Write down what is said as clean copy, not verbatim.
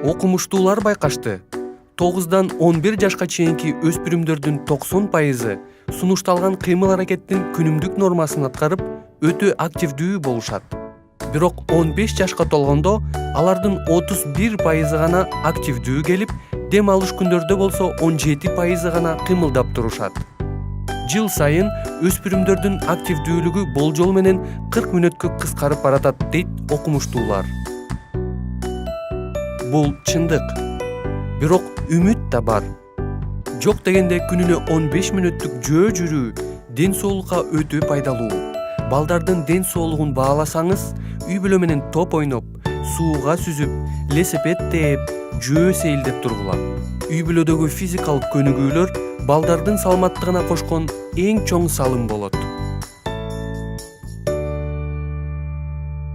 Окумуштуулар байкашты. 9-дан 11 жашка чейинки өспүрүмдөрдүн 90% сунушталган кыймыл-аракеттин күнүмдүк нормасын аткарып, өтө активдүү болушат. Бирок 15 жашка толгондо алардын 31% гана активдүү келип, дем алыш күндөрдө болсо 17% гана кыймылдап турушат. Жыл сайын өспүрүмдөрдүн активдүүлүгү болжол менен 40 мүнөткө кыскарып баратат, дейт окумуштуулар. Бул чындык. Бирок үмүт да бар. Жок дегенде күнүнө 15 мүнөттүк жөө жүрүү ден соолукка өтө пайдалуу. Балдардын ден соолугун бааласаңыз, үй бүлө менен топ ойноп, сууга сүзүп, велосипед тээп, жөө сейилдеп тургула. Үй бүлөдөгү физикалык көнүгүүлөр балдардын саламаттыгына кошкон эң чоң салым болот.